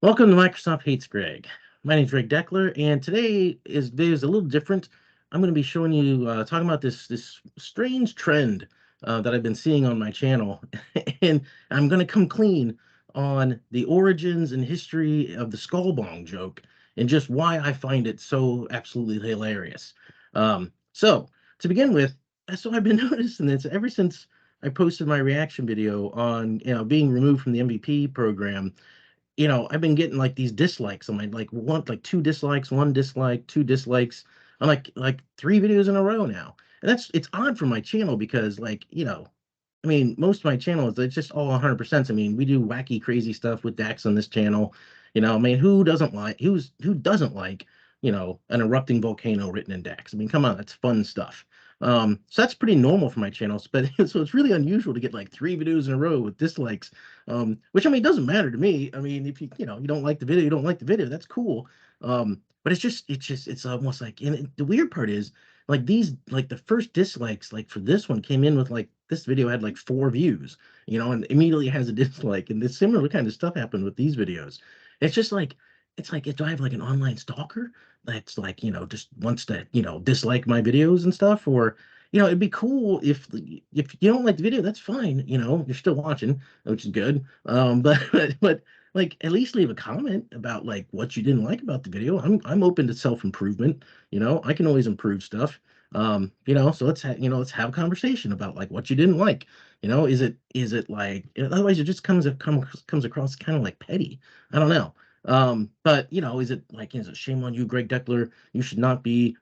Welcome to Microsoft Hates Greg. My name is Greg Deckler, and today is video is a little different. I'm going to be showing you, talking about this strange trend that I've been seeing on my channel, and I'm going to come clean on the origins and history of the skull bong joke, and just why I find it so absolutely hilarious. So to begin with, so I've been noticing this ever since I posted my reaction video on being removed from the MVP program. I've been getting like these dislikes on my like two dislikes, one dislike, two dislikes. I'm like three videos in a row now. And it's odd for my channel because I mean, most of my channel is it's just all 100%. I mean, we do wacky, crazy stuff with Dax on this channel. I mean, who doesn't like, an erupting volcano written in Dax? I mean, come on, that's fun stuff. So that's pretty normal for my channels, but so it's really unusual to get like three videos in a row with dislikes. Which I mean doesn't matter to me. I mean, if you don't like the video, you don't like the video. That's cool. But it's almost like, and the weird part is like the first dislikes like for this one came in with like this video had like 4 views, and immediately has a dislike, and this similar kind of stuff happened with these videos. It's just like do I have like an online stalker that's like just wants to dislike my videos and stuff, or it'd be cool if you don't like the video, that's fine. You're still watching, which is good. But like at least leave a comment about like what you didn't like about the video. I'm open to self-improvement. I can always improve stuff. So let's have a conversation about like what you didn't like. Is it like otherwise it just comes across kind of like petty. I don't know. But is it shame on you, Greg Deckler? You should not be,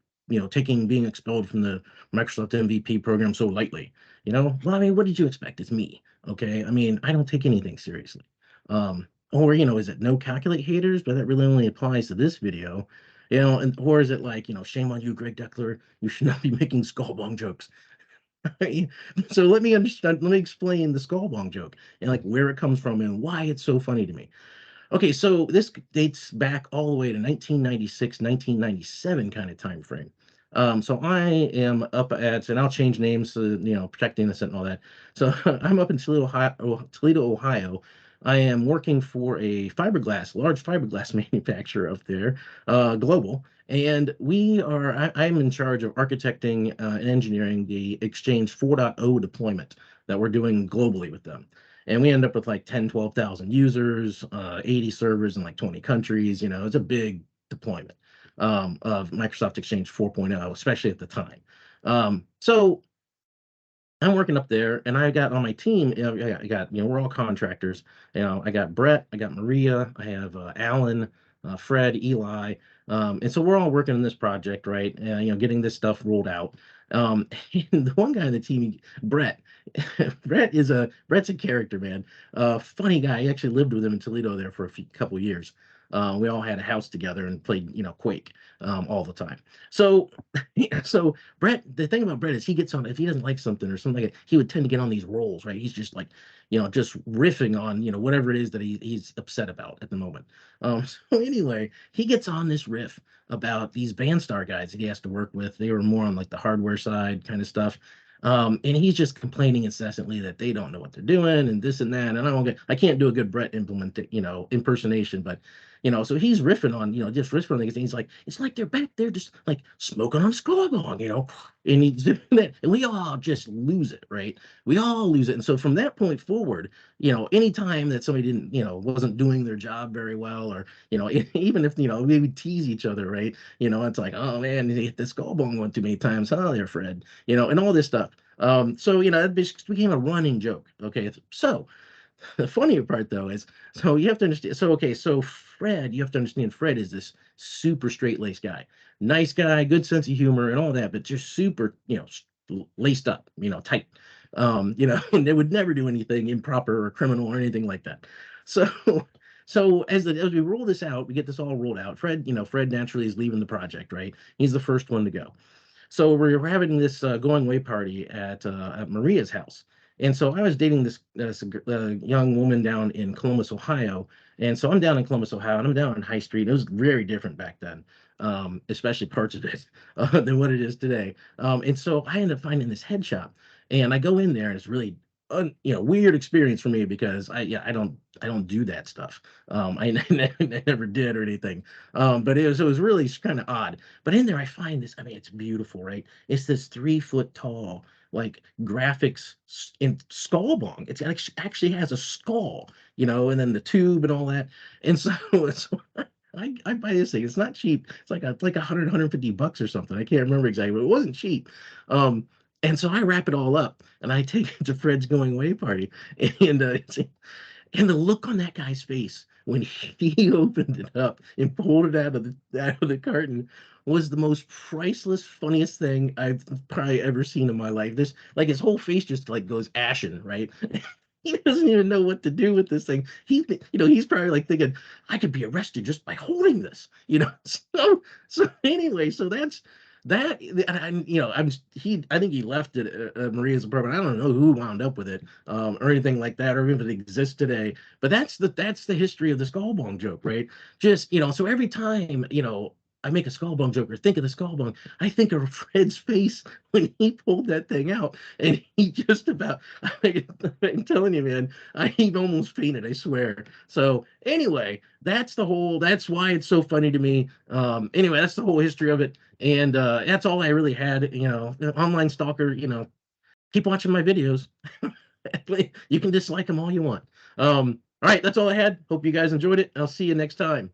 taking being expelled from the Microsoft MVP program so lightly. Well, I mean, what did you expect? It's me. Okay. I mean, I don't take anything seriously. Or, is it no calculate haters, but that really only applies to this video, or is it like, shame on you, Greg Deckler, you should not be making skull bong jokes. So let me explain the skull bong joke and like where it comes from and why it's so funny to me. Okay, so this dates back all the way to 1996, 1997 kind of time frame. So I am up at, and I'll change names to, protect the innocent and all that. So I'm up in Toledo, Ohio. I am working for a large fiberglass manufacturer up there, global. And I'm in charge of architecting and engineering the Exchange 4.0 deployment that we're doing globally with them, and we end up with like 10, 12,000 users, 80 servers in like 20 countries. It's a big deployment of Microsoft Exchange 4.0, especially at the time. So I'm working up there, and I got on my team. I got, we're all contractors. I got Brett, I got Maria, I have Alan, Fred, Eli, and so we're all working on this project, right? Getting this stuff rolled out. And the one guy on the team, Brett, Brett's a character, man. Funny guy. He actually lived with him in Toledo there for a couple of years. We all had a house together and played, Quake, all the time. So, so Brett, the thing about Brett is he gets on, if he doesn't like something or something like that, he would tend to get on these rolls, right? He's just like, just riffing on, whatever it is that he's upset about at the moment. So anyway, he gets on this riff about these Vanstar guys that he has to work with. They were more on like the hardware side kind of stuff. And he's just complaining incessantly that they don't know what they're doing and this and that. And I can't do a good Brett impersonation, but so he's riffing on, just riffing on things. And he's like, it's like they're back there just like smoking on scoreboard, and he's doing that, and we all just lose it, right? We all lose it. And so from that point forward, anytime that somebody didn't, wasn't doing their job very well, or, even if, we would tease each other, right? It's like, oh man, you hit the skull bone one too many times, huh, there, Fred, and all this stuff. So, it became a running joke. Okay. So the funnier part though is, so you have to understand. So okay, so Fred, you have to understand. Fred is this super straight-laced guy, nice guy, good sense of humor and all that, but just super, laced up, tight. And they would never do anything improper or criminal or anything like that. So, so as we roll this out, we get this all rolled out. Fred naturally is leaving the project, right? He's the first one to go. So we're having this going away party at Maria's house. And so I was dating this young woman down in Columbus, Ohio. And so I'm down in Columbus, Ohio, and I'm down on High Street. It was very different back then, especially parts of it, than what it is today. And so I ended up finding this head shop. And I go in there, and it's really weird experience for me because I don't do that stuff. I never did or anything. But it was really kind of odd. But in there I find this. I mean, it's beautiful, right? It's this 3 foot tall like graphics in skull bong. Actually has a skull, and then the tube and all that. And so, so I buy this thing. It's not cheap. It's like 100, $150 or something. I can't remember exactly, but it wasn't cheap. Um, and so I wrap it all up and I take it to Fred's going away party. And and the look on that guy's face when he opened it up and pulled it out of the carton was the most priceless, funniest thing I've probably ever seen in my life. This like his whole face just like goes ashen, right? He doesn't even know what to do with this thing. He's probably like thinking, I could be arrested just by holding this. So anyway, so that's that. And I think he left it at Maria's apartment. I don't know who wound up with it, or anything like that, or if it exists today. But that's the history of the skull bone joke, right? Just so every time I make a skull bone joke or think of the skull bone, I think of Fred's face when he pulled that thing out, and he just about. I'm telling you, man, I almost fainted. I swear. So anyway, That's why it's so funny to me. Anyway, that's the whole history of it, and that's all I really had. Online stalker. Keep watching my videos. You can dislike them all you want. All right, that's all I had. Hope you guys enjoyed it. I'll see you next time.